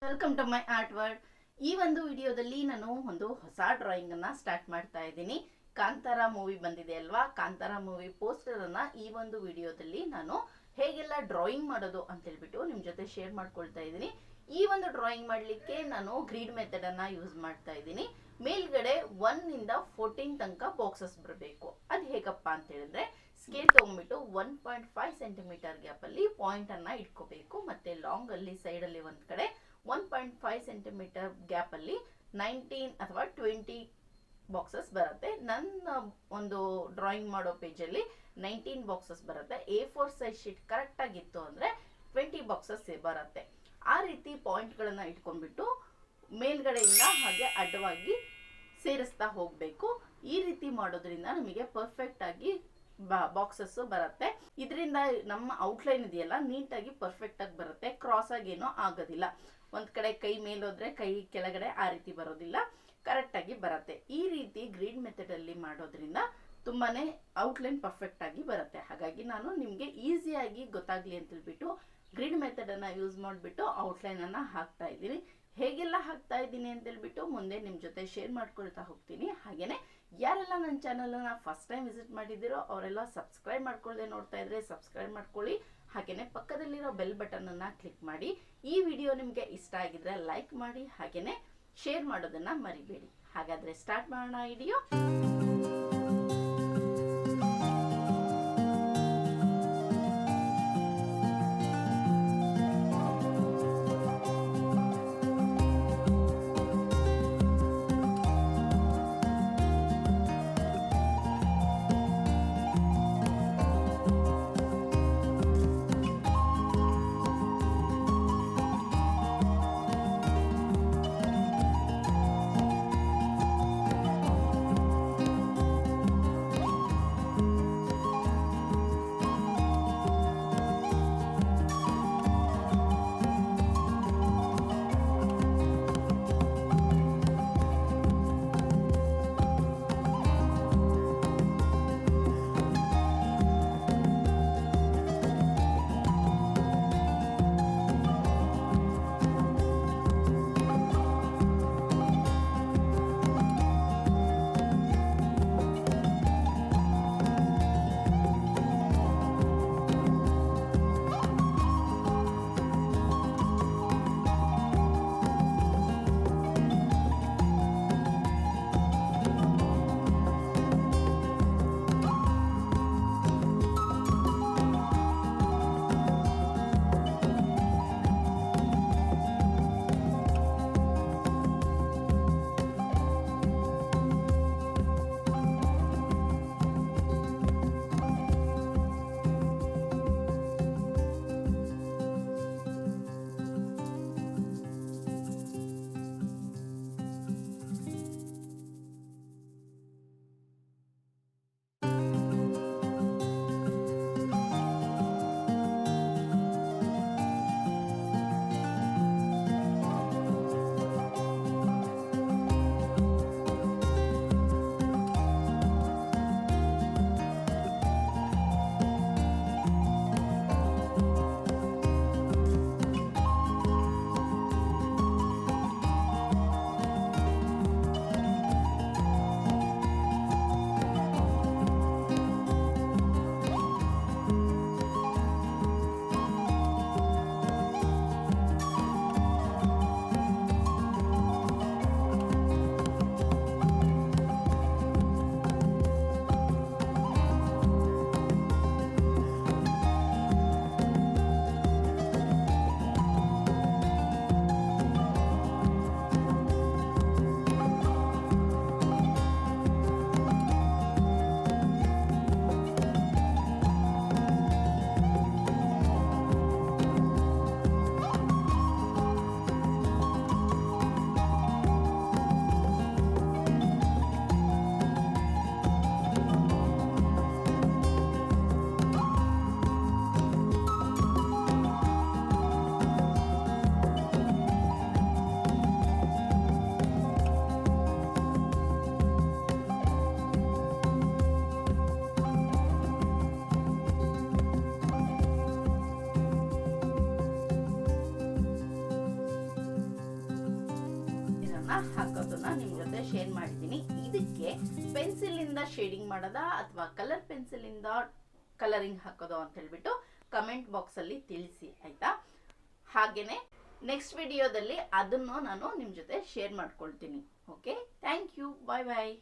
Welcome to my art world. ಈ ಒಂದು ವಿಡಿಯೋದಲ್ಲಿ ನಾನು ಒಂದು ಹೊಸ ಡ್ರಾಯಿಂಗ್ ಅನ್ನ ಸ್ಟಾರ್ಟ್ ಮಾಡ್ತಾ ಇದ್ದೀನಿ. ಕಾಂತಾರ ಮೂವಿ ಬಂದಿದೆ ಅಲ್ವಾ, ಕಾಂತಾರ ಮೂವಿ ಪೋಸ್ಟರ್ ಅನ್ನ ಈ ಒಂದು ವಿಡಿಯೋದಲ್ಲಿ ನಾನು ಹೇಗೆಲ್ಲ ಡ್ರಾಯಿಂಗ್ ಮಾಡೋದು ಅಂತ ಹೇಳ್ಬಿಟ್ಟು ನಿಮ್ ಜೊತೆ ಶೇರ್ ಮಾಡ್ಕೊಳ್ತಾ ಇದ್ದೀನಿ. ಈ ಒಂದು ಡ್ರಾಯಿಂಗ್ ಮಾಡ್ಲಿಕ್ಕೆ ನಾನು ಗ್ರೀಡ್ ಮೆಥಡ್ ಅನ್ನ ಯೂಸ್ ಮಾಡ್ತಾ ಇದ್ದೀನಿ. ಮೇಲ್ಗಡೆ 1 ಇಂದ 14 ತನಕ ಬಾಕ್ಸಸ್ ಬರಬೇಕು. ಅದು ಹೇಗಪ್ಪ ಅಂತ ಹೇಳಿದ್ರೆ, ಸ್ಕೇಲ್ ತಗೊಂಡ್ಬಿಟ್ಟು 1.5 ಸೆಂಟಿಮೀಟರ್ ಗ್ಯಾಪ್ ಅಲ್ಲಿ ಪಾಯಿಂಟ್ ಅನ್ನ ಇಟ್ಕೋಬೇಕು. ಮತ್ತೆ ಲಾಂಗ್ ಅಲ್ಲಿ ಸೈಡ್ ಅಲ್ಲಿ ಒಂದ್ ಕಡೆ 1.5 ಸೆಂಟಿಮೀಟರ್ ಗ್ಯಾಪ್ ಅಲ್ಲಿ 19 ಅಥವಾ 20 ಬಾಕ್ಸಸ್ ಬರುತ್ತೆ. ನನ್ನ ಒಂದು ಡ್ರಾಯಿಂಗ್ ಮಾಡೋ ಪೇಜ್ ಅಲ್ಲಿ 19 ಬಾಕ್ಸಸ್ ಬರುತ್ತೆ. A4 ಸೈಜ್ ಶೀಟ್ ಕರೆಕ್ಟ್ ಆಗಿತ್ತು ಅಂದ್ರೆ 20 ಬಾಕ್ಸಸ್ ಬರುತ್ತೆ. ಆ ರೀತಿ ಪಾಯಿಂಟ್ ಗಳನ್ನ ಇಟ್ಕೊಂಡ್ಬಿಟ್ಟು ಮೇಲ್ಗಡೆಯಿಂದ ಹಾಗೆ ಅಡ್ಡವಾಗಿ ಸೇರಿಸ್ತಾ ಹೋಗ್ಬೇಕು. ಈ ರೀತಿ ಮಾಡೋದ್ರಿಂದ ನಮಗೆ ಪರ್ಫೆಕ್ಟ್ ಆಗಿ ಬಾಕ್ಸಸ್ ಬರುತ್ತೆ. ಇದರಿಂದ ನಮ್ಮ ಔಟ್ಲೈನ್ ಇದೆಯಲ್ಲ ನೀಟಾಗಿ ಪರ್ಫೆಕ್ಟ್ ಆಗಿ ಬರುತ್ತೆ. ಕ್ರಾಸ್ ಆಗಿ ಏನೋ ಆಗೋದಿಲ್ಲ. ಒಂದ್ ಕಡೆ ಕೈ ಮೇಲೋದ್ರೆ ಕೈ ಕೆಳಗಡೆ ಆ ರೀತಿ ಬರೋದಿಲ್ಲ, ಕರೆಕ್ಟ್ ಆಗಿ ಬರುತ್ತೆ. ಈ ರೀತಿ ಗ್ರೀಡ್ ಮೆಥಡ್ ಅಲ್ಲಿ ಮಾಡೋದ್ರಿಂದ ತುಂಬಾನೇ ಔಟ್ಲೈನ್ ಪರ್ಫೆಕ್ಟ್ ಆಗಿ ಬರುತ್ತೆ. ಹಾಗಾಗಿ ನಾನು ನಿಮ್ಗೆ ಈಸಿಯಾಗಿ ಗೊತ್ತಾಗ್ಲಿ ಅಂತ ಹೇಳ್ಬಿಟ್ಟು ಗ್ರಿಡ್ ಮೆಥಡ್ ಅನ್ನ ಯೂಸ್ ಮಾಡಿಬಿಟ್ಟು ಔಟ್ಲೈನ್ ಅನ್ನ ಹಾಕ್ತಾ ಇದ್ದೀನಿ. ಹೇಗೆಲ್ಲ ಹಾಕ್ತಾ ಇದ್ದೀನಿ ಅಂತ ಹೇಳ್ಬಿಟ್ಟು ಮುಂದೆ ನಿಮ್ ಜೊತೆ ಶೇರ್ ಮಾಡ್ಕೊಳ್ತಾ ಹೋಗ್ತೀನಿ. ಹಾಗೇನೆ ಯಾರೆಲ್ಲ ನನ್ನ ಚಾನಲ್ ಅನ್ನ ಫಸ್ಟ್ ಟೈಮ್ ವಿಸಿಟ್ ಮಾಡಿದಿರೋ ಅವರೆಲ್ಲ ಸಬ್ಸ್ಕ್ರೈಬ್ ಮಾಡ್ಕೊಳ್ಳದೆ ನೋಡ್ತಾ ಇದ್ರೆ ಸಬ್ಸ್ಕ್ರೈಬ್ ಮಾಡ್ಕೊಳ್ಳಿ. ಹಾಗೇನೆ ಪಕ್ಕದಲ್ಲಿರೋ ಬೆಲ್ ಬಟನ್ ಅನ್ನ ಕ್ಲಿಕ್ ಮಾಡಿ. ಈ ವಿಡಿಯೋ ನಿಮ್ಗೆ ಇಷ್ಟ ಆಗಿದ್ರೆ ಲೈಕ್ ಮಾಡಿ, ಹಾಗೇನೆ ಶೇರ್ ಮಾಡೋದನ್ನ ಮರಿಬೇಡಿ. ಹಾಗಾದ್ರೆ ಸ್ಟಾರ್ಟ್ ಮಾಡೋಣ ವಿಡಿಯೋ. ಅನ್ನ ಹಾಕೋದನ್ನ ನಿಮ್ ಜೊತೆ ಶೇರ್ ಮಾಡಿದ್ದೀನಿ. ಇದಕ್ಕೆ ಪೆನ್ಸಿಲ್ ಇಂದ ಶೇಡಿಂಗ್ ಮಾಡೋದಾ ಅಥವಾ ಕಲರ್ ಪೆನ್ಸಿಲ್ ಇಂದ ಕಲರಿಂಗ್ ಹಾಕೋದು ಅಂತ ಹೇಳ್ಬಿಟ್ಟು ಕಮೆಂಟ್ ಬಾಕ್ಸ್ ಅಲ್ಲಿ ತಿಳಿಸಿ ಆಯ್ತಾ. ಹಾಗೇನೆ ನೆಕ್ಸ್ಟ್ ವಿಡಿಯೋದಲ್ಲಿ ಅದನ್ನು ನಾನು ನಿಮ್ ಜೊತೆ ಶೇರ್ ಮಾಡ್ಕೊಳ್ತೀನಿ. Okay, thank you, bye bye.